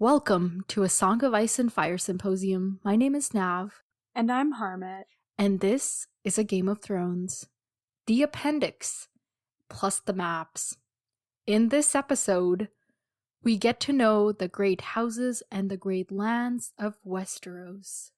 Welcome to A Song of Ice and Fire Symposium. My name is Nav. And I'm Harmat. And this is a Game of Thrones. The Appendix, plus the maps. In this episode, we get to know the great houses and the great lands of Westeros.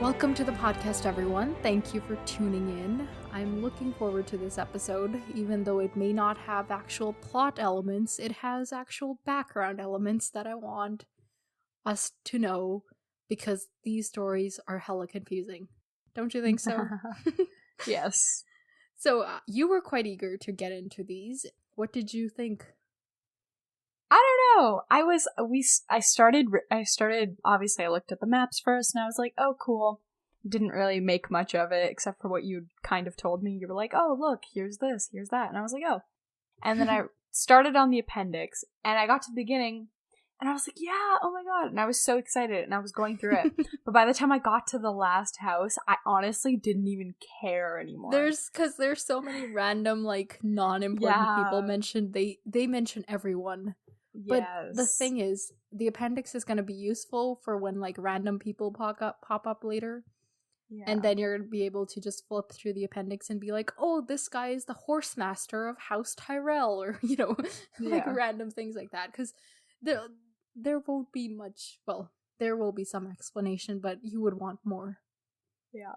Welcome to the podcast, everyone. Thank you for tuning in. I'm looking forward to this episode. Even though it may not have actual plot elements, it has actual background elements that I want us to know, because these stories are hella confusing. Don't you think so? Yes. So, you were quite eager to get into these. What did you think? I don't know. I started, obviously I looked at the maps first and I was like, oh, cool. Didn't really make much of it except for what you kind of told me. You were like, oh, look, here's this, here's that. And I was like, oh. And then I started on the appendix and I got to the beginning and I was like, yeah, oh my god. And I was so excited and I was going through it. But by the time I got to the last house, I honestly didn't even care anymore. There's so many random, like, non-important people mentioned. They mention everyone. But the thing is, the appendix is going to be useful for when, like, random people pop up later. Yeah. And then you're going to be able to just flip through the appendix and be like, oh, this guy is the horse master of House Tyrell, or, you know, like random things like that. Because there won't be much, well, there will be some explanation, but you would want more. Yeah.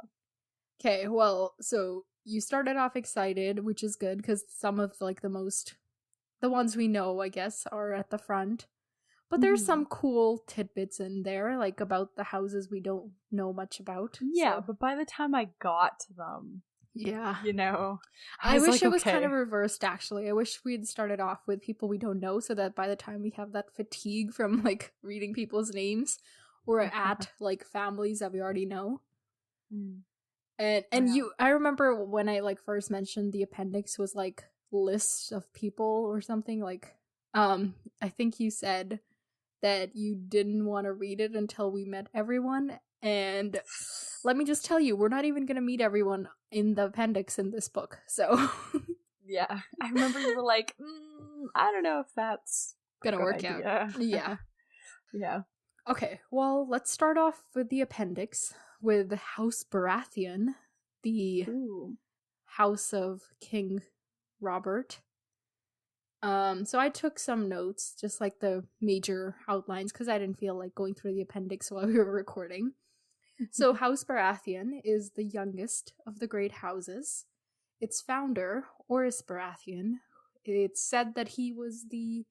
Okay, well, so you started off excited, which is good, because some of, like, the ones we know, I guess, are at the front. But there's some cool tidbits in there, like, about the houses we don't know much about. Yeah, so. But by the time I got to them, you know, I wish it was kind of reversed, actually. I wish we'd started off with people we don't know, so that by the time we have that fatigue from, like, reading people's names, we're at, like, families that we already know. And I remember when I, like, first mentioned the appendix was, like, lists of people or something, like, I think you said that you didn't want to read it until we met everyone, and let me just tell you, we're not even gonna meet everyone in the appendix in this book, so yeah, I remember you were like, I don't know if that's gonna work out. Yeah. Okay, well, let's start off with the appendix with House Baratheon, the house of King Robert. So I took some notes, just like the major outlines, because I didn't feel like going through the appendix while we were recording. So House Baratheon is the youngest of the great houses. Its founder, Horus Baratheon, it's said that he was the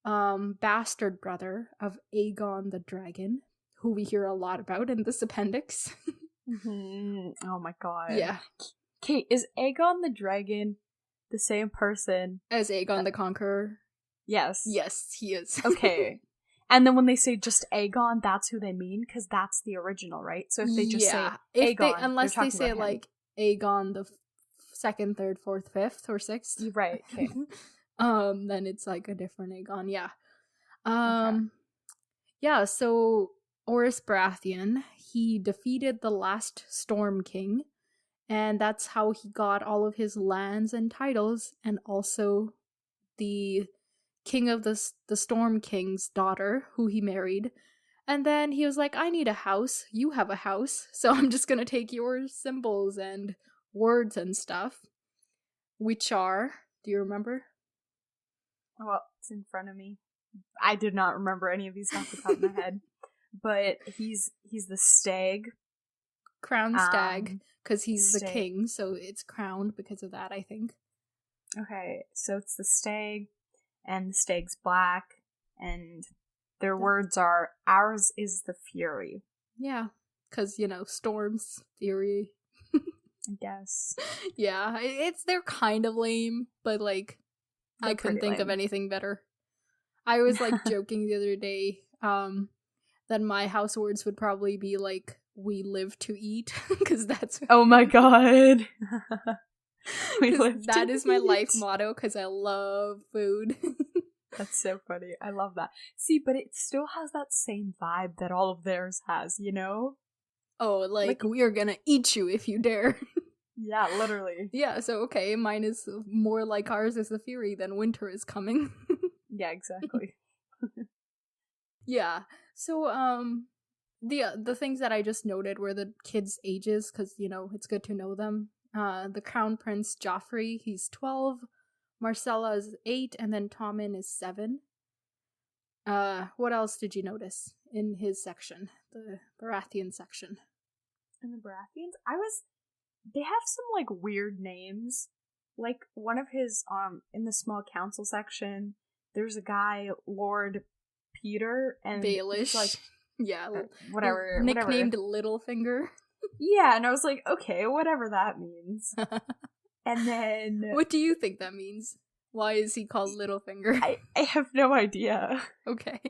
bastard brother of Aegon the Dragon, who we hear a lot about in this appendix. Oh my god. Yeah. Kate, is Aegon the Dragon the same person as Aegon the Conqueror? Yes. Yes, he is. Okay. And then when they say just Aegon, that's who they mean, because that's the original, right? So if they just say Aegon, unless they say, like, Aegon the 2nd, 3rd, 4th, 5th, or 6th. Right, okay. Then it's, like, a different Aegon, yeah. Yeah, so Horus Baratheon, he defeated the last Storm King, and that's how he got all of his lands and titles, and also the king of the Storm King's daughter, who he married. And then he was like, I need a house. You have a house. So I'm just gonna take your symbols and words and stuff. Which are, do you remember? Well, it's in front of me. I did not remember any of these off the top of my head. But he's the stag. Crown stag, because he's the king, so it's crowned because of that, I think. Okay, so it's the stag, and the stag's black, and their words are, ours is the fury. Yeah, because, you know, storms, fury. I guess. Yeah, they're kind of lame, but, like, I couldn't think of anything better. I was, like, joking the other day, that my house words would probably be, like, we live to eat, because that's oh my god. That is my life motto, because I love food. That's so funny. I love that. See, but it still has that same vibe that all of theirs has, you know? Oh, like we are gonna eat you if you dare. Yeah, literally. Yeah, so okay, mine is more like ours is the Fury than winter is coming. Yeah, exactly. Yeah. So the things that I just noted were the kids' ages, because it's good to know them. The Crown Prince Joffrey, he's 12. Marcella is 8, and then Tommen is 7. What else did you notice in his section, the Baratheon section? In the Baratheons, they have some like weird names. Like one of his in the small council section, there's a guy, Lord Peter, and Baelish. Like, yeah, whatever, nicknamed Littlefinger. Yeah, and I was like, okay, whatever that means. And then, what do you think that means? Why is he called Littlefinger? I have no idea. Okay,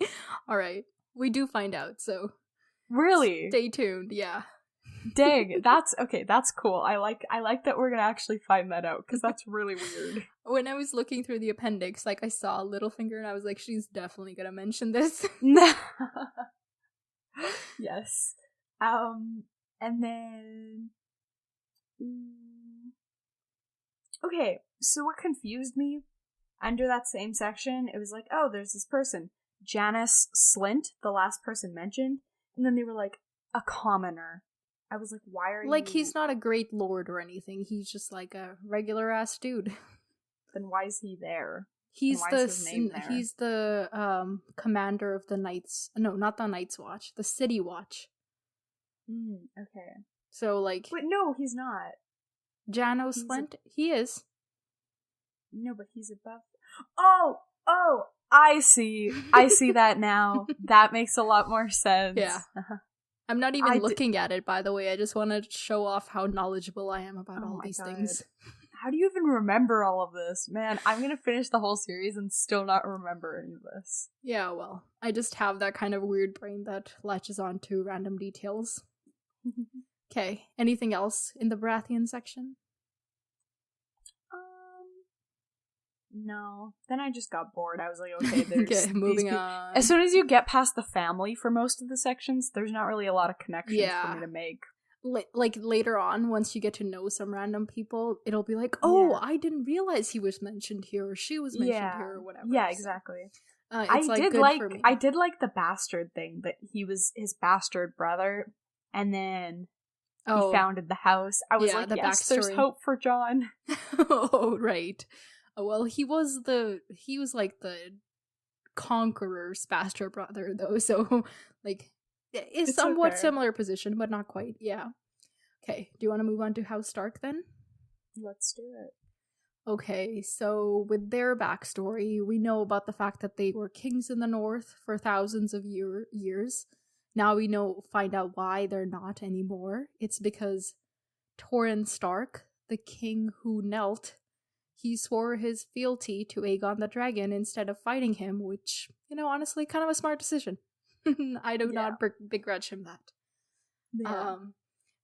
all right, we do find out. So really, stay tuned. Yeah. Dang, that's okay. That's cool. I like that we're gonna actually find that out, because that's really weird. When I was looking through the appendix, like I saw Littlefinger, and I was like, she's definitely gonna mention this. Yes. And then, okay. So what confused me under that same section? It was like, oh, there's this person, Janis Slint, the last person mentioned, and then they were like, a commoner. I was like, why are you... Like, he's not a great lord or anything. He's just, like, a regular-ass dude. Then why is he there? He's the commander of the Night's... No, not the Night's Watch. The City Watch. Okay. So, like... But no, he's not. Janos Slint? He is. No, but he's above... Oh! I see. I see that now. That makes a lot more sense. Yeah. I'm not even looking at it, by the way. I just want to show off how knowledgeable I am about all these things. How do you even remember all of this? Man, I'm going to finish the whole series and still not remember any of this. Yeah, well, I just have that kind of weird brain that latches on to random details. Okay, anything else in the Baratheon section? No. Then I just got bored. I was like, okay, there's... Okay, moving on. As soon as you get past the family for most of the sections, there's not really a lot of connections for me to make. Like later on, once you get to know some random people, it'll be like, oh, I didn't realize he was mentioned here, or she was mentioned here, or whatever. Yeah, exactly. I did like the bastard thing, that he was his bastard brother, and then he founded the house. I was like, yes, there's hope for Jon. Oh, right. Well, he was like the Conqueror's bastard brother, though, so, like, it's somewhat similar position, but not quite, yeah. Okay, do you want to move on to House Stark, then? Let's do it. Okay, so with their backstory, we know about the fact that they were kings in the north for thousands of years. Now we find out why they're not anymore. It's because Torrhen Stark, the king who knelt, he swore his fealty to Aegon the Dragon instead of fighting him, which, honestly, kind of a smart decision. I do not begrudge him that. Yeah.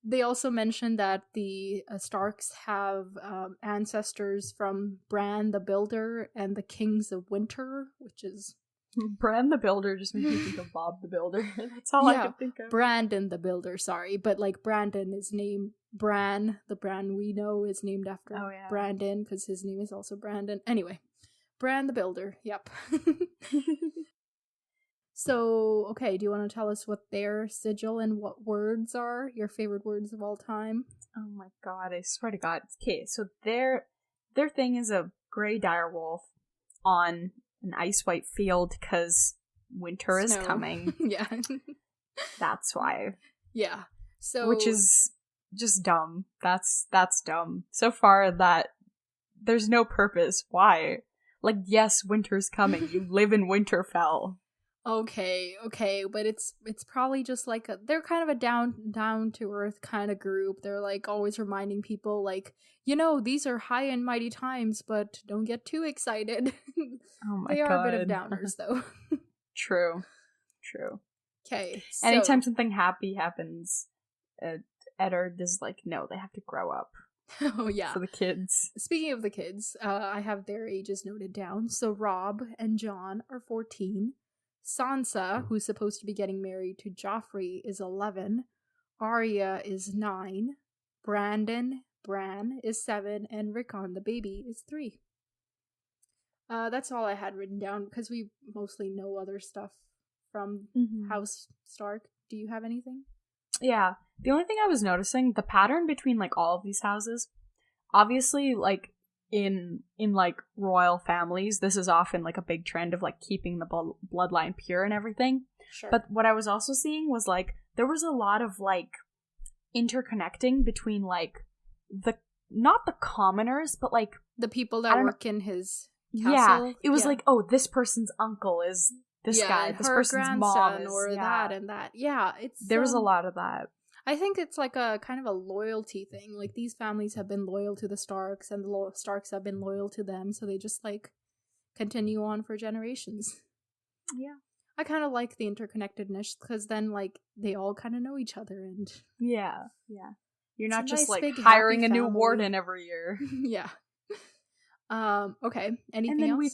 They also mentioned that the Starks have ancestors from Bran the Builder and the Kings of Winter, which is... Bran the Builder just makes me think of Bob the Builder. That's all I can think of. Brandon the Builder, sorry. But, like, Brandon is named Bran. The Bran we know is named after Brandon, because his name is also Brandon. Anyway, Bran the Builder, yep. So, okay, do you want to tell us what their sigil and what words are? Your favorite words of all time? Oh my god, I swear to god. Okay, so their thing is a grey direwolf on an ice-white field because winter is coming. Yeah. That's why. Yeah. So, which is just dumb. That's dumb. So far that there's no purpose. Why? Like, yes, winter's coming. You live in Winterfell. Okay, but it's probably just like they're kind of a down to earth kind of group. They're like always reminding people, like, these are high and mighty times, but don't get too excited. Oh my god. They are a bit of downers, though. True. Okay. Anytime something happy happens, Eddard is like, no, they have to grow up. Oh, yeah. For the kids. Speaking of the kids, I have their ages noted down. So Rob and Jon are 14. Sansa, who's supposed to be getting married to Joffrey, is 11. Arya is 9. Bran is 7. And Rickon, the baby, is 3. That's all I had written down, because we mostly know other stuff from House Stark. Do you have anything? Yeah. The only thing I was noticing, the pattern between, like, all of these houses, obviously, like, in like, royal families, this is often, like, a big trend of, like, keeping the bloodline pure and everything. Sure. But what I was also seeing was, like, there was a lot of, like, interconnecting between, like, not the commoners, but, like, the people that work in his castle. Yeah. It was like, oh, this person's uncle is this guy, this person's mom is, or that and that. Yeah, there was a lot of that. I think it's like a kind of a loyalty thing. Like, these families have been loyal to the Starks, and the Starks have been loyal to them, so they just, like, continue on for generations. Yeah. I kind of like the interconnectedness, because then, like, they all kind of know each other, and... Yeah. You're not just, nice, like, hiring a new warden every year. Yeah. Okay. Anything and then else? we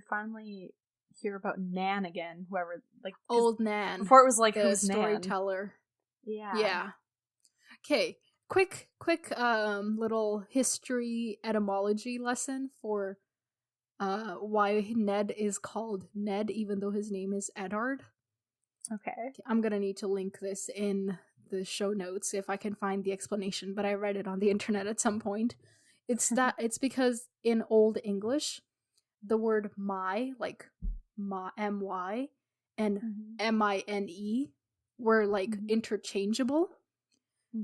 finally hear about Nan again, whoever, like, old Nan. Before it was like, the who's storyteller. Nan? Yeah. Okay. Quick little history etymology lesson for why Ned is called Ned, even though his name is Eddard. Okay. I'm gonna need to link this in the show notes if I can find the explanation, but I read it on the internet at some point. It's because in Old English, the word my, like my, and mine were, like, interchangeable.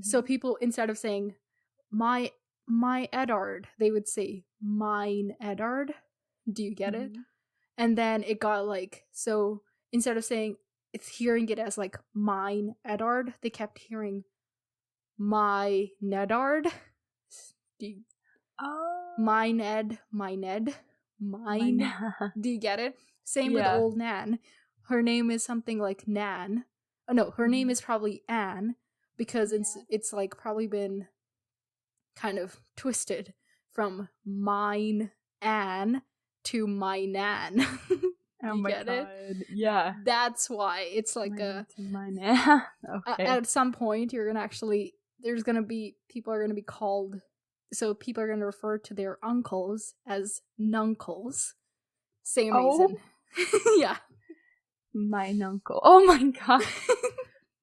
So people, instead of saying my Eddard, they would say mine Eddard. Do you get it? And then it got, like, so instead of saying, it's hearing it as, like, mine Eddard, they kept hearing my Nedard. My Ned. Do you get it? Same with old Nan. Her name is something like Nan. Oh no, her name is probably Anne, because it's like probably been kind of twisted from mine Anne to my Nan. Oh my God. It? Yeah. That's why it's like my Nan. Okay. At some point you're gonna people are gonna be called, so people are gonna refer to their uncles as nuncles. Same reason. Yeah. My nuncle. Oh my god.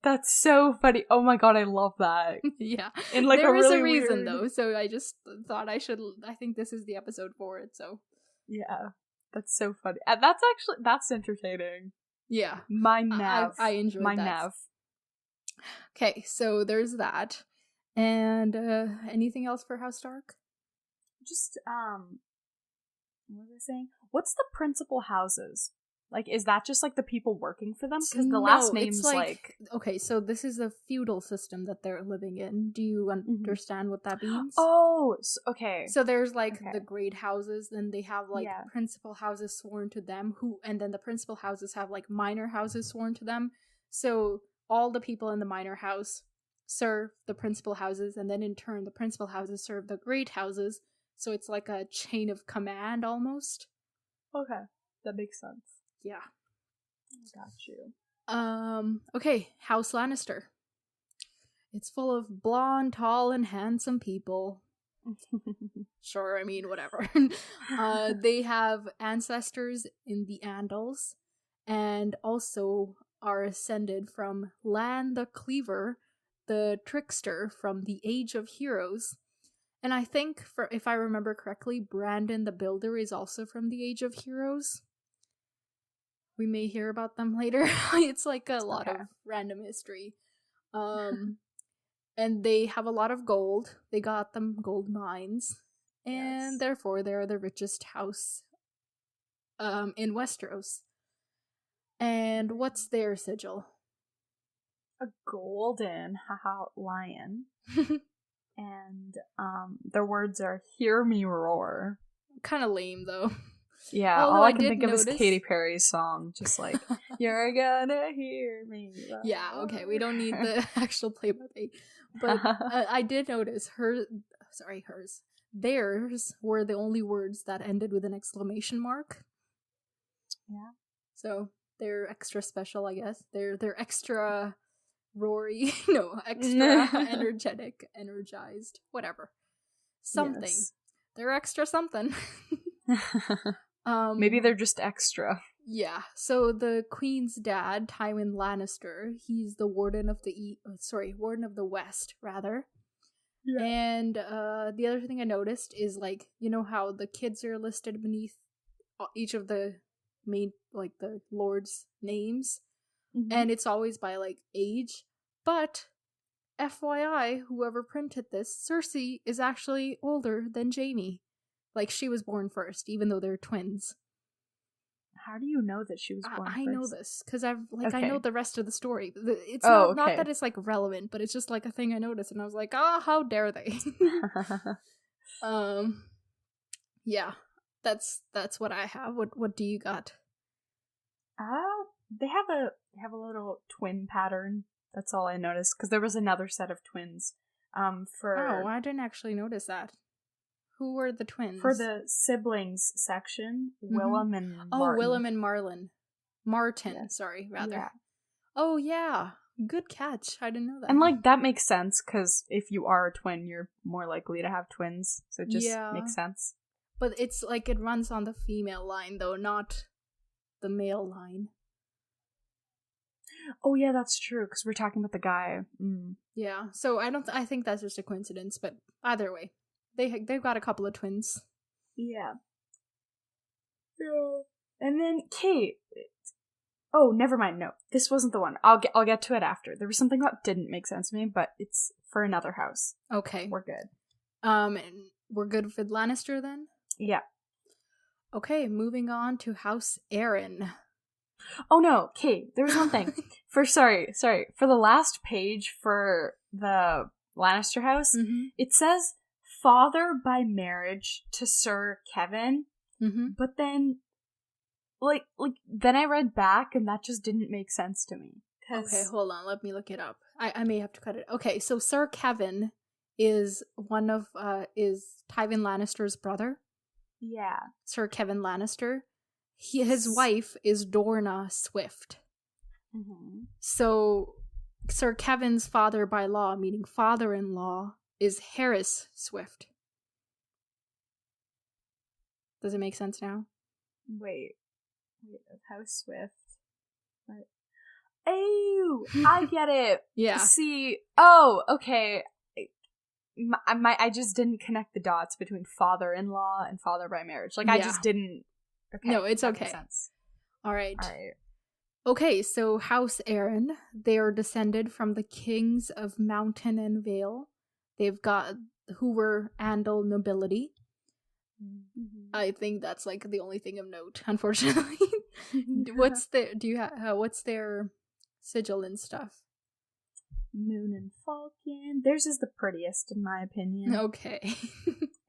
That's so funny. Oh my god, I love that. Yeah. In, like, there a really is a reason weird... though, so I just thought I think this is the episode for it, so. Yeah. That's so funny. That's entertaining. Yeah. My Nav. I enjoyed my that. Nav. Okay, so there's that. And anything else for House Stark? Just, what was I saying? What's the principal houses? Like, is that just, like, the people working for them? Because the last name's, like... Okay, so this is a feudal system that they're living in. Do you understand what that means? Oh, okay. So there's, like, the great houses, then they have, like, principal houses sworn to them, and then the principal houses have, like, minor houses sworn to them. So all the people in the minor house serve the principal houses, and then in turn the principal houses serve the great houses. So it's like a chain of command, almost. Okay, that makes sense. Yeah. Got you. Okay, House Lannister. It's full of blonde, tall, and handsome people. Sure, I mean, whatever. They have ancestors in the Andals, and also are ascended from Lan the Cleaver, the trickster from the Age of Heroes. And I think, if I remember correctly, Brandon the Builder is also from the Age of Heroes. We may hear about them later. It's like a lot of random history. And they have a lot of gold. They got them gold mines. And therefore they're the richest house in Westeros. And what's their sigil? A golden lion. And their words are, "Hear me roar." Kind of lame, though. Yeah, all I can think of is Katy Perry's song, just like, you're gonna hear me. Yeah, okay, we don't need the actual play-by-play. But I did notice theirs were the only words that ended with an exclamation mark. Yeah. So they're extra special, I guess. They're extra Rory, extra energetic, energized, whatever. Something. Yes. They're extra something. Maybe they're just extra. Yeah. So the Queen's dad, Tywin Lannister, he's the Warden of the Warden of the West, rather. Yeah. And the other thing I noticed is, like, you know how the kids are listed beneath each of the main, like, the lords' names, and it's always by, like, age. But FYI, whoever printed this, Cersei is actually older than Jaime. Like, she was born first, even though they're twins. How do you know that she was born first? I know this because I know the rest of the story. It's not that it's, like, relevant, but it's just, like, a thing I noticed, and I was like, how dare they? Yeah, that's what I have. What do you got? They have a little twin pattern. That's all I noticed, because there was another set of twins. I didn't actually notice that. Who were the twins? For the siblings section, Willem and Martin. Oh, Willem and Martin, yes. Sorry, rather. Yeah. Oh, yeah. Good catch. I didn't know that. And, like, that makes sense, because if you are a twin, you're more likely to have twins, so it just makes sense. But it's, like, it runs on the female line, though, not the male line. Oh, yeah, that's true, because we're talking about the guy. Yeah, so I think that's just a coincidence, but either way. They've got a couple of twins. Yeah. And then Kate. Oh, never mind. No, this wasn't the one. I'll get to it after. There was something that didn't make sense to me, but it's for another house. Okay, we're good. And we're good with Lannister then. Yeah. Okay, moving on to House Aaron. Oh no, Kate. There was one thing. For the last page for the Lannister house, it says father by marriage to Sir Kevin, but then then I read back and that just didn't make sense to me. Okay, hold on, let me look it up. I may have to cut it. Okay, so Sir Kevin is one of is Tywin Lannister's brother. Yeah, Sir Kevin Lannister. His wife is Dorna Swift. So Sir Kevin's father by law, meaning father-in-law, is Horus Swift. Does it make sense now? Wait, House Swift. What? Oh, I get it. Yeah. See, oh, okay. I just didn't connect the dots between father-in-law and father by marriage. Like, I just didn't. Okay, no, it's okay. Sense. All right. Okay, so House Aaron, they are descended from the kings of Mountain and Vale. They've got Hoover Andal nobility. I think that's, like, the only thing of note, unfortunately. What's their sigil and stuff? Moon and Falcon. Theirs is the prettiest, in my opinion. Okay.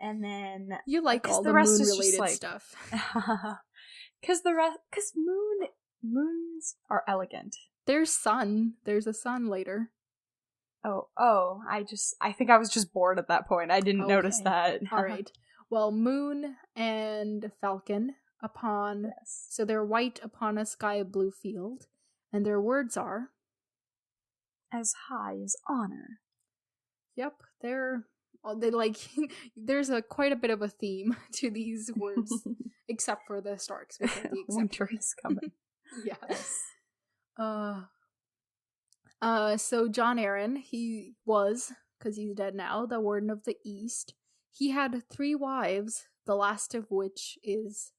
And then you like all the moon-related stuff. Because moons are elegant. There's sun. There's a sun later. Oh, I think I was just bored at that point. I didn't notice that. All right. Well, moon and falcon so they're white upon a sky blue field, and their words are as high as honor. Yep, they like there's quite a bit of a theme to these words, except for the Starks, which are the exception. Winter is coming. Yes. So Jon Arryn, he was, because he's dead now, the Warden of the East. He had 3 wives, the last of which is,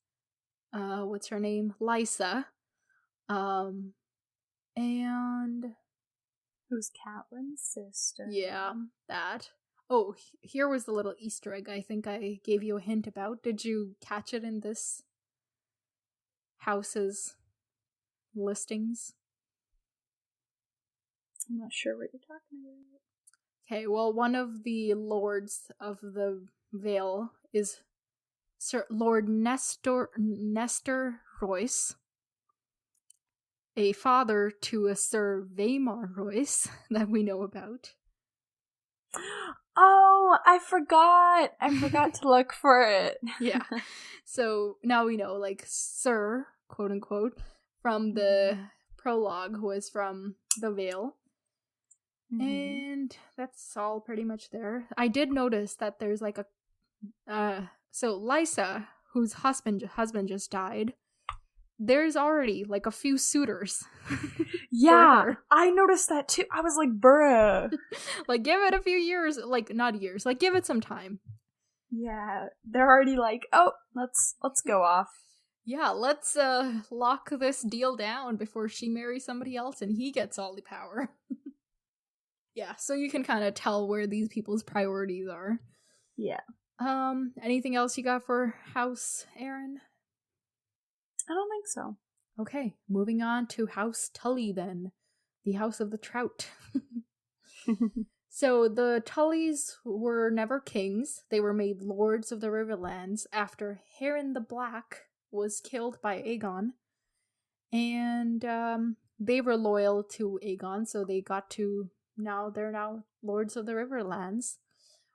what's her name? Lysa. And who's Catelyn's sister. Yeah, that. Oh, here was the little Easter egg I think I gave you a hint about. Did you catch it in this house's listings? I'm not sure what you're talking about. Okay, well, one of the lords of the Vale is Sir Lord Nestor Royce, a father to a Sir Vaemar Royce that we know about. Oh, I forgot to look for it. Yeah. So now we know, like, Sir, quote unquote, from the prologue was from the Vale. And that's all pretty much there. I did notice that there's like so Lysa, whose husband just died, there's already like a few suitors. Yeah, I noticed that too. I was like, bruh. Like, give it a few years, like, not years, like, give it some time. Yeah, they're already like, oh, let's go off. Yeah, let's lock this deal down before she marries somebody else and he gets all the power. Yeah, so you can kind of tell where these people's priorities are. Yeah. Anything else you got for House Aaron? I don't think so. Okay, moving on to House Tully then. The House of the Trout. So the Tullys were never kings. They were made lords of the Riverlands after Harren the Black was killed by Aegon. And they were loyal to Aegon, so they got to... they're now lords of the Riverlands.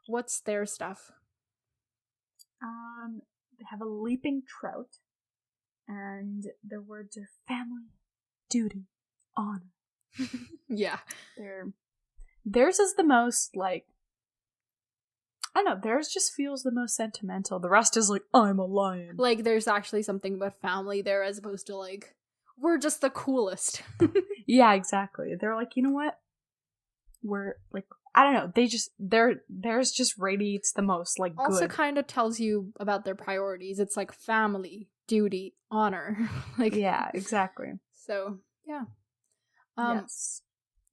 What's their stuff? They have a leaping trout, and their words are family, duty, honor. Yeah. Theirs is the most, like, I don't know, theirs just feels the most sentimental. The rest is like, I'm a lion. Like, there's actually something about family there as opposed to, like, we're just the coolest. Yeah, exactly. They're like, you know what? We're, like, I don't know, theirs just radiates the most, like, good. Also kind of tells you about their priorities. It's like family, duty, honor. Like, yeah, exactly. So, yeah. Yes.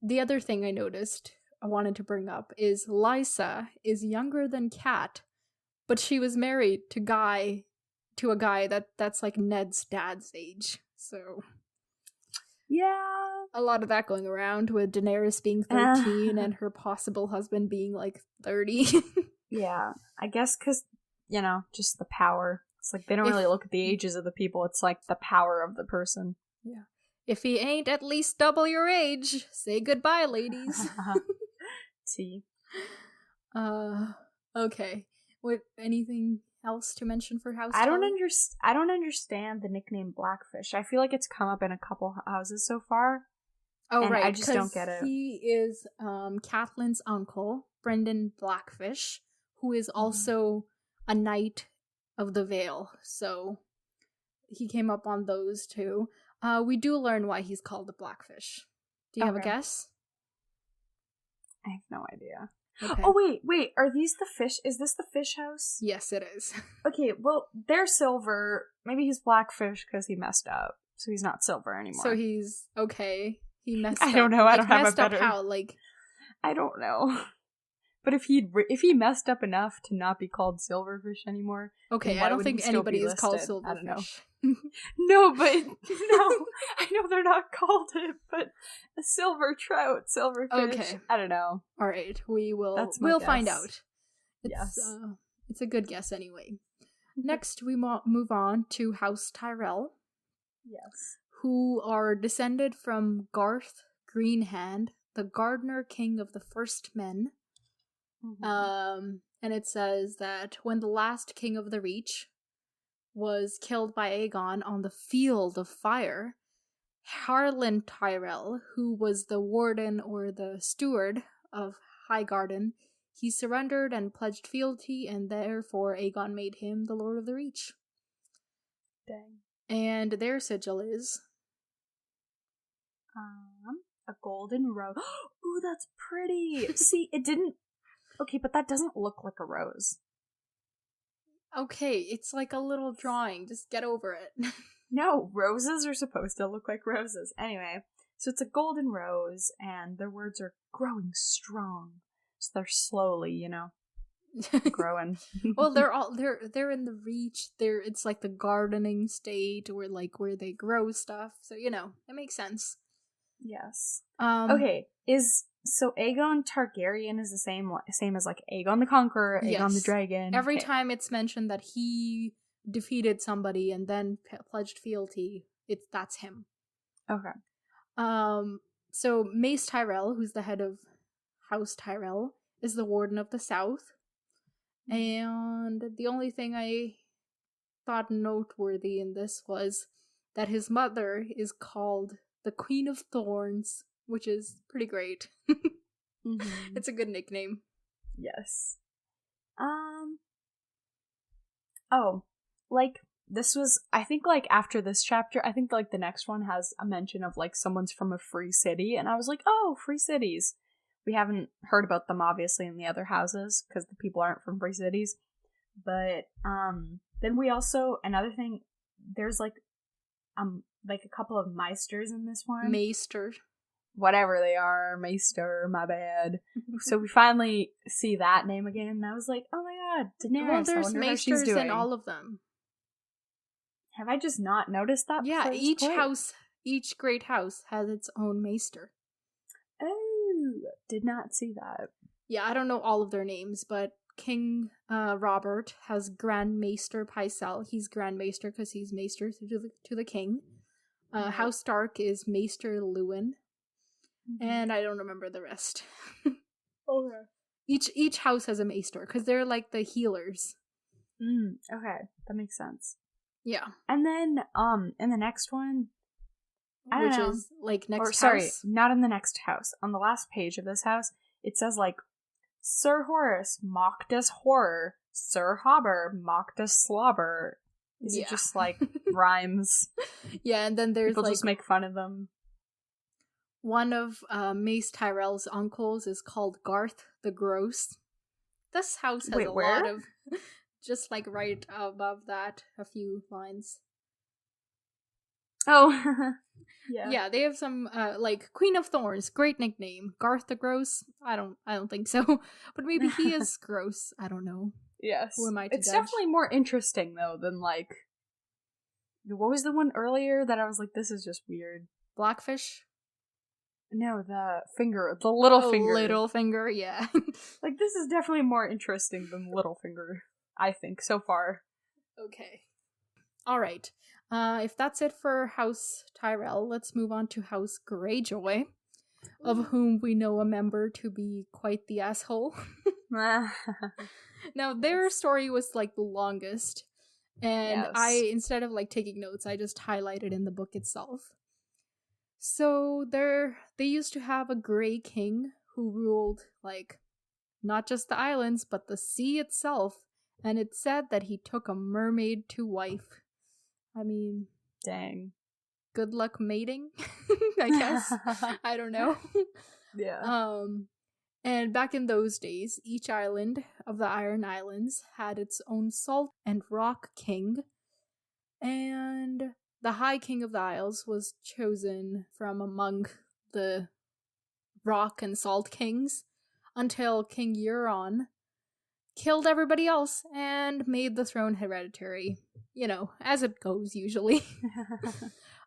The other thing I noticed, I wanted to bring up, is Lysa is younger than Kat, but she was married to a guy that's like Ned's dad's age. So, yeah. A lot of that going around with Daenerys being 13 and her possible husband being like 30. Yeah, I guess because, just the power. It's like they don't really look at the ages of the people. It's like the power of the person. Yeah. If he ain't at least double your age, say goodbye, ladies. T. Okay. What? Anything else to mention for House? I don't understand the nickname Blackfish. I feel like it's come up in a couple houses so far. Oh, right. I just don't get it. He is Catelyn's uncle, Brendan Blackfish, who is also a knight of the Vale. So he came up on those two. We do learn why he's called the Blackfish. Do you have a guess? I have no idea. Okay. Oh, wait. Are these the fish? Is this the fish house? Yes, it is. Okay, well, they're silver. Maybe he's Blackfish because he messed up. So he's not silver anymore. So he's okay. He messed up. I don't know. I don't have a better... Messed up how? Like... I don't know. But if he messed up enough to not be called Silverfish anymore... Okay, I don't think anybody is called Silverfish. I don't know. No, but... No, I know they're not called it, but a silver trout, silverfish... Okay. I don't know. Alright, we'll find out. Yes. It's a good guess anyway. Next, we move on to House Tyrell. Yes. Who are descended from Garth Greenhand, the gardener king of the First Men. And it says that when the last king of the Reach was killed by Aegon on the Field of Fire, Harlan Tyrell, who was the warden or the steward of Highgarden, he surrendered and pledged fealty, and therefore Aegon made him the Lord of the Reach. Dang. And their sigil is... a golden rose. Ooh, that's pretty! See, it didn't... Okay, but that doesn't look like a rose. Okay, it's like a little drawing. Just get over it. No, roses are supposed to look like roses. Anyway, so it's a golden rose, and their words are growing strong. So they're slowly, growing. Well, they're in the Reach. It's like the gardening state, or like where they grow stuff. So it makes sense. Yes. Okay. So Aegon Targaryen is the same as like Aegon the Conqueror, Aegon the Dragon. Every time it's mentioned that he defeated somebody and then pledged fealty, that's him. Okay. So Mace Tyrell, who's the head of House Tyrell, is the Warden of the South. And the only thing I thought noteworthy in this was that his mother is called the Queen of Thorns, which is pretty great. Mm-hmm. It's a good nickname. Yes. Oh, like, this was, I think, like, after this chapter, I think, like, the next one has a mention of, like, someone's from a free city, and I was like, oh, free cities. We haven't heard about them, obviously, in the other houses, because the people aren't from free cities. But, then we also, another thing, there's, like a couple of Meisters in this one. Maester. Whatever they are, Maester, my bad. So we finally see that name again, and I was like, oh my god, Daenerys, well, there's I wonder how she's Maesters doing. in all of them. Have I just not noticed that? Yeah, each great house has its own Maester. Oh, did not see that. Yeah, I don't know all of their names, but King Robert has Grand Maester Pycelle. He's Grand Maester because he's Maester to the king. House Stark is Maester Lewin. And I don't remember the rest. Okay. Each house has a Maester because they're like the healers. Okay, that makes sense. Yeah. And then in the next one, which is like next house. Sorry, not in the next house. On the last page of this house, it says like Sir Horus mocked us horror, Sir Hobber mocked us slobber. Is it just like rhymes? Yeah, and then there's people like just make fun of them. One of Mace Tyrell's uncles is called Garth the Gross. This house has lot of, just like right above that, a few lines. Oh, yeah. Yeah, they have some like Queen of Thorns, great nickname. Garth the Gross, I don't think so, but maybe he is gross. I don't know. Yes, who am I to it's judge? Definitely more interesting though than like what was the one earlier that I was like, this is just weird. Blackfish. No, the little finger. Littlefinger, yeah. Like, this is definitely more interesting than Littlefinger, I think, so far. Okay. Alright. If that's it for House Tyrell, let's move on to House Greyjoy, of whom we know a member to be quite the asshole. Now, their story was, like, the longest, and yes. Instead of, like, taking notes, I just highlighted in the book itself. So they used to have a Grey King who ruled, like, not just the islands, but the sea itself, and it said that he took a mermaid to wife. I mean, dang. Good luck mating, I guess. I don't know. Yeah. And back in those days, each island of the Iron Islands had its own salt and rock king, and the High King of the Isles was chosen from among the rock and salt kings until King Euron killed everybody else and made the throne hereditary. You know, as it goes usually.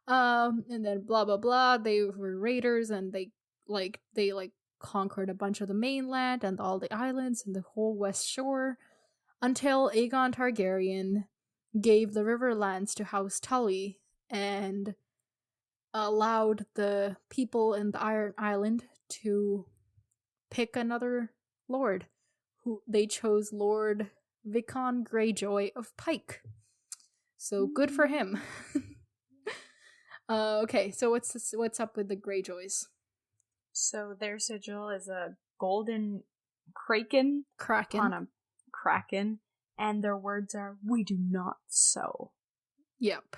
And then blah blah blah, they were raiders and they conquered a bunch of the mainland and all the islands and the whole west shore until Aegon Targaryen gave the Riverlands to House Tully and allowed the people in the Iron Island to pick another lord, who they chose Lord Vicon Greyjoy of Pike. So good for him. Okay, so what's up with the Greyjoys? So their sigil is a golden kraken on a kraken, and their words are, "We do not sow." Yep.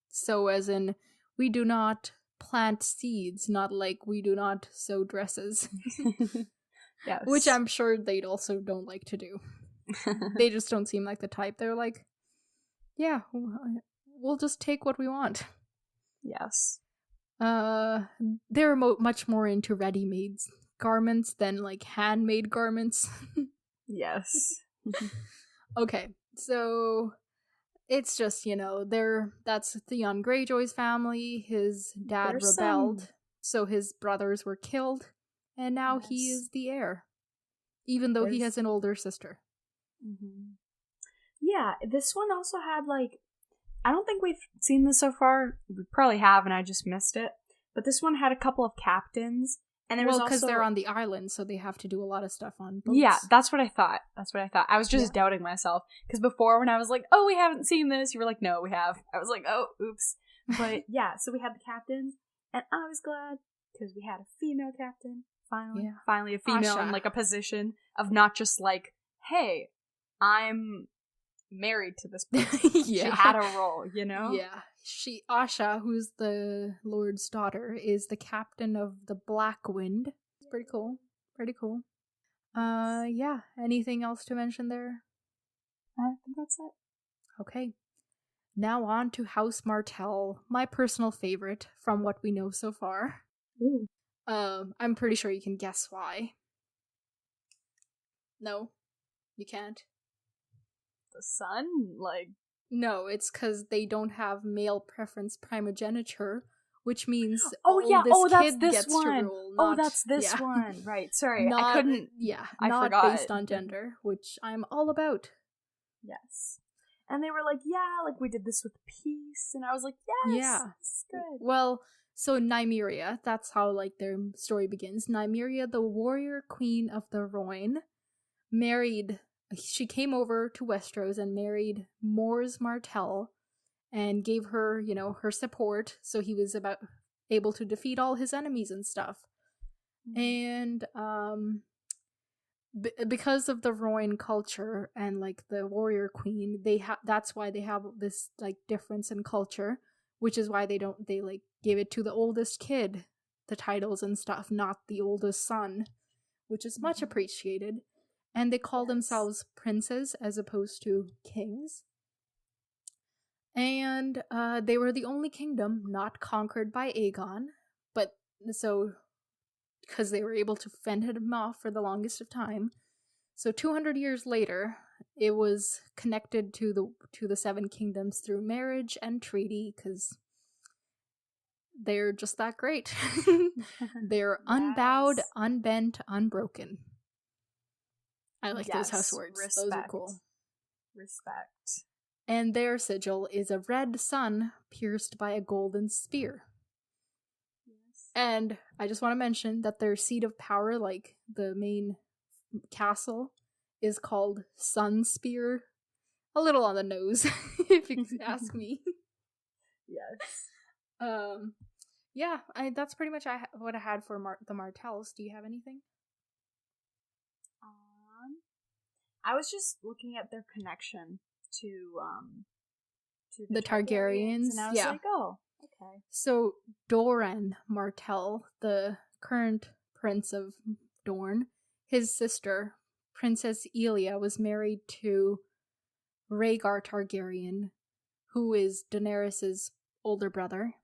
So as in, we do not plant seeds, not like we do not sew dresses. Yes. Which I'm sure they also don't like to do. They just don't seem like the type. They're like, yeah, we'll just take what we want. Yes. They're much more into ready-made garments than like handmade garments. Yes. Okay, so it's just, that's Theon Greyjoy's family. His dad rebelled, so his brothers were killed, and now he is the heir, even though he has an older sister. Mm-hmm. Yeah, this one also had, like, I don't think we've seen this so far. We probably have, and I just missed it. But this one had a couple of captains, and there was also... because they're on the island, so they have to do a lot of stuff on boats. Yeah, that's what I thought. I was just doubting myself. Because before, when I was like, oh, we haven't seen this, you were like, no, we have. I was like, oh, oops. But yeah, so we had the captains, and I was glad, because we had a female captain, finally. Yeah. Finally a female in, like, a position of not just like, hey, I'm married to this person. She had a role, you know? Yeah. Asha, who's the Lord's daughter, is the captain of the Black Wind. It's pretty cool. Yeah. Anything else to mention there? I think that's it. Okay. Now on to House Martel, my personal favorite from what we know so far. Ooh. I'm pretty sure you can guess why. No? You can't? The son? Like... No, it's because they don't have male preference primogeniture, which means that's this gets one. To rule. That's this one. Right, sorry. Not, I couldn't... I not forgot. Based on gender, which I'm all about. Yes. And they were like, we did this with peace. And I was like, yes, this is good. Well, so Nymeria, that's how, like, their story begins. Nymeria, the warrior queen of the Rhoyne, she came over to Westeros and married Mors Martel and gave her, her support, so he was able to defeat all his enemies and stuff. Mm-hmm. And because of the Rhoyne culture and, like, the warrior queen, that's why they have this, like, difference in culture, which is why they give it to the oldest kid, the titles and stuff, not the oldest son, which is much appreciated. And they call themselves princes as opposed to kings. And they were the only kingdom not conquered by Aegon, but so because they were able to fend him off for the longest of time. So 200 years later, it was connected to the Seven Kingdoms through marriage and treaty, because they're just that great. They're unbowed, unbent, unbroken. I like those house words. Respect. Those are cool. Respect. And their sigil is a red sun pierced by a golden spear. Yes. And I just want to mention that their seat of power, like the main castle, is called Sunspear. A little on the nose, if you ask me. Yes. Yeah, that's pretty much what I had for the Martells. Do you have anything? I was just looking at their connection to the Targaryens, and I was like, oh, okay. So Doran Martell, the current prince of Dorne, his sister, Princess Elia, was married to Rhaegar Targaryen, who is Daenerys' older brother,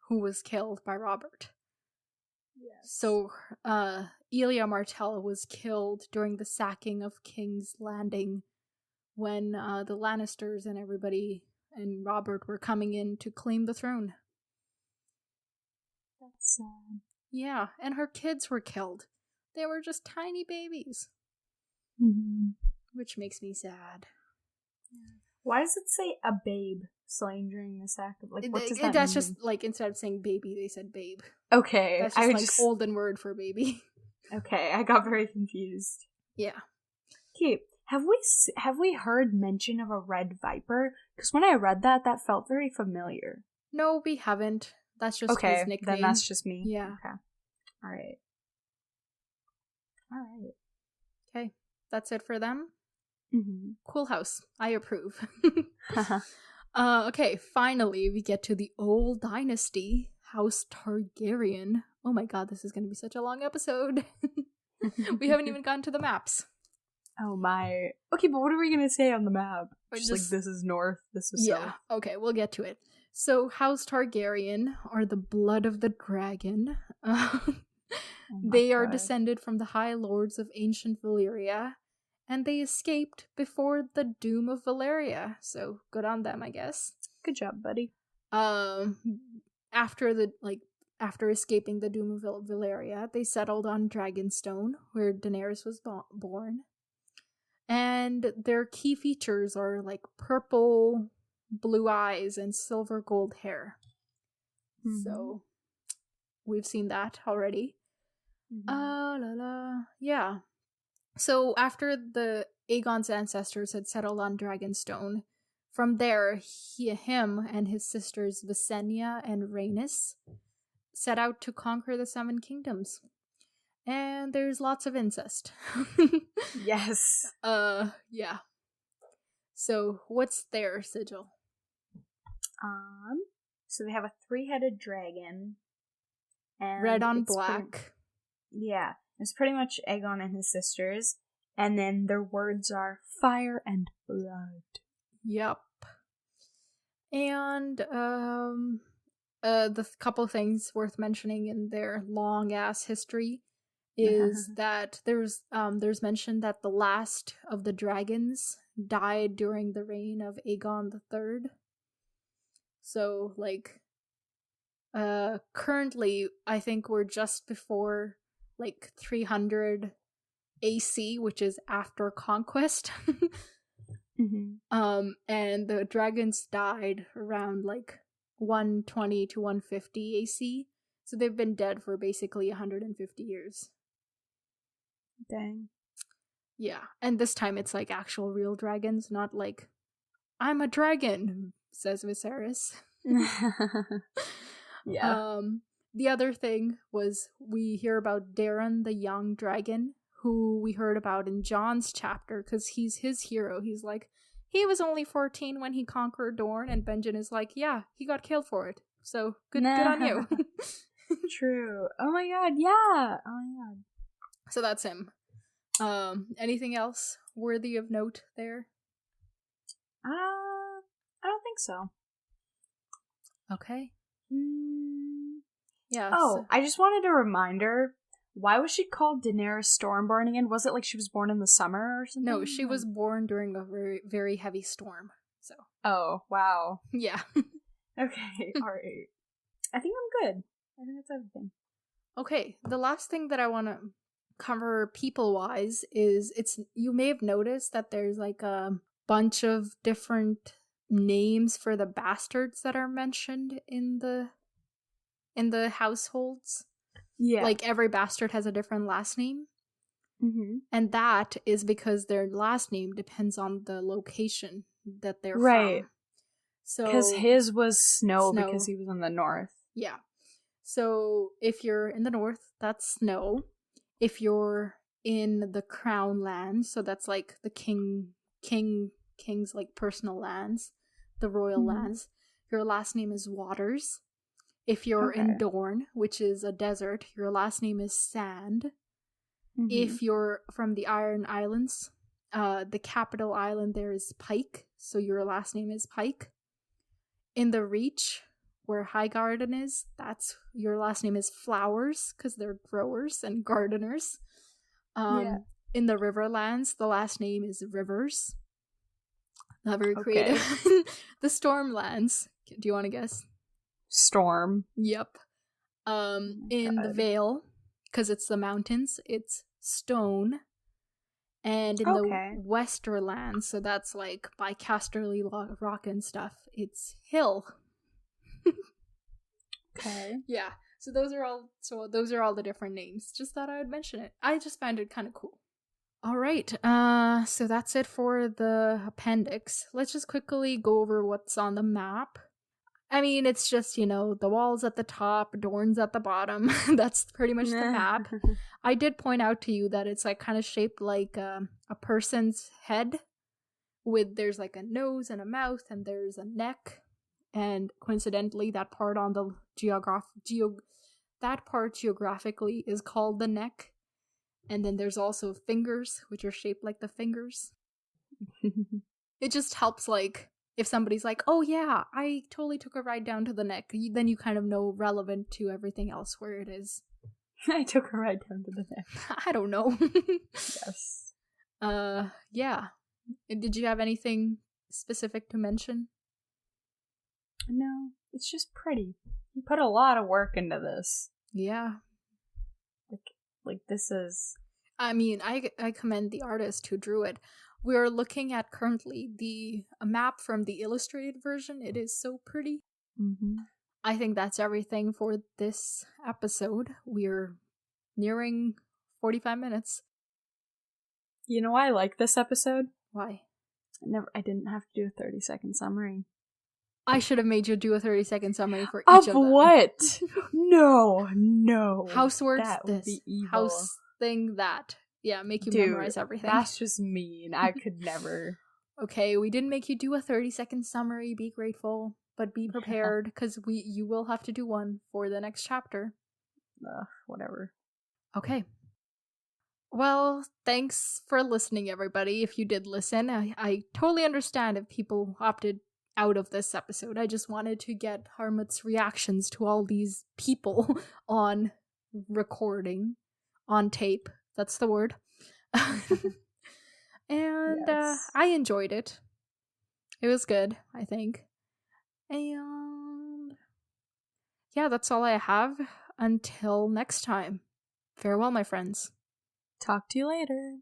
who was killed by Robert. Yes. So, Elia Martell was killed during the sacking of King's Landing when the Lannisters and everybody and Robert were coming in to claim the throne. That's sad. Yeah, and her kids were killed. They were just tiny babies. Which makes me sad. Why does it say a babe slain during the sack of, like, what does that mean? That's just, like, instead of saying baby, they said babe. Okay. That's just, olden word for baby. Okay, I got very confused. Yeah. Okay, have we heard mention of a red viper? Because when I read that felt very familiar. No, we haven't. That's just his nickname. Then that's just me. Yeah. Okay. Alright. Okay, that's it for them? Cool house. I approve. Okay, finally we get to the old dynasty, House Targaryen. Oh my god, this is going to be such a long episode. We haven't even gotten to the maps. Oh my. Okay, but what are we going to say on the map? Just like, this is north, this is south. Okay, we'll get to it. So, House Targaryen are the blood of the dragon. They are descended from the High Lords of ancient Valyria, and they escaped before the doom of Valyria. So, good on them, I guess. Good job, buddy. After escaping the doom of Valyria, they settled on Dragonstone, where Daenerys was born. And their key features are like purple, blue eyes, and silver gold hair. Mm-hmm. So we've seen that already. Mm-hmm. Yeah. So after the Aegon's ancestors had settled on Dragonstone, from there, him and his sisters Visenya and Rhaenys set out to conquer the Seven Kingdoms. And there's lots of incest. Yes. Yeah. So what's their sigil? So they have a 3-headed dragon. And red on black. Yeah. It's pretty much Aegon and his sisters. And then their words are fire and blood. Yep. And the couple things worth mentioning in their long ass history is that there's mention that the last of the dragons died during the reign of Aegon III. So like currently I think we're just before like 300 AC, which is after conquest. And the dragons died around like 120 to 150 AC. So they've been dead for basically 150 years. Dang. Yeah. And this time it's like actual real dragons, not like, I'm a dragon, says Viserys. Yeah. The other thing was we hear about Darren, the young dragon, who we heard about in Jon's chapter, because he's his hero. He's like, he was only 14 when he conquered Dorne, and Benjen is like, yeah, he got killed for it. So good on you. True. Oh my god, yeah. Oh my god. So that's him. Anything else worthy of note there? I don't think so. Okay. Yeah. Oh, I just wanted a reminder. Why was she called Daenerys Stormborn again? Was it like she was born in the summer or something? No, she was born during a very, very heavy storm. So. Oh, wow. Yeah. Okay, alright. I think I'm good. I think that's everything. Okay, the last thing that I want to cover people-wise is you may have noticed that there's like a bunch of different names for the bastards that are mentioned in the households. Yeah. Like every bastard has a different last name. And that is because their last name depends on the location that they're from. So because his was Snow because he was in the north. Yeah. So if you're in the north, that's Snow. If you're in the Crown lands, so that's like the king's like personal lands, the royal lands, your last name is Waters. If you're in Dorne, which is a desert, your last name is Sand. If you're from the Iron Islands, the capital island there is Pike, so your last name is Pike. In the Reach, where Highgarden is, that's your last name is Flowers, because they're growers and gardeners. In the Riverlands, the last name is Rivers. Not very creative. The Stormlands, do you want to guess? Storm. Yep. In the Vale, because it's the mountains, it's Stone. And in the Westerlands, so that's like by Casterly Rock and stuff, it's Hill. Okay. Yeah. So those are all the different names. Just thought I would mention it. I just found it kind of cool. All right. So that's it for the appendix. Let's just quickly go over what's on the map. I mean, it's just, the walls at the top, Dorne's at the bottom. That's pretty much the map. I did point out to you that it's like kind of shaped like a person's head there's like a nose and a mouth and there's a neck. And coincidentally, that part on the geographically is called the neck. And then there's also fingers, which are shaped like the fingers. It just helps, like, if somebody's like, oh yeah, I totally took a ride down to the neck, then you kind of know relevant to everything else where it is. I took a ride down to the neck. I don't know. Yes. Yeah. Did you have anything specific to mention? No, it's just pretty. You put a lot of work into this. Yeah. Like this is... I mean, I commend the artist who drew it. We're looking at currently a map from the illustrated version. It is so pretty. Mm-hmm. I think that's everything for this episode. We're nearing 45 minutes. You know why I like this episode? Why? I didn't have to do a 30-second summary. I should have made you do a 30-second summary for each of them. Of what? No. House words that this. Would be evil. House thing that. Yeah, make you memorize everything. That's just mean. I could never. Okay, we didn't make you do a 30-second summary. Be grateful, but be prepared, because you will have to do one for the next chapter. Whatever. Okay. Well, thanks for listening, everybody. If you did listen, I totally understand if people opted out of this episode. I just wanted to get Harmat's reactions to all these people on recording, on tape. That's the word. And yes. I enjoyed it. It was good, I think. And yeah, that's all I have. Until next time. Farewell, my friends. Talk to you later.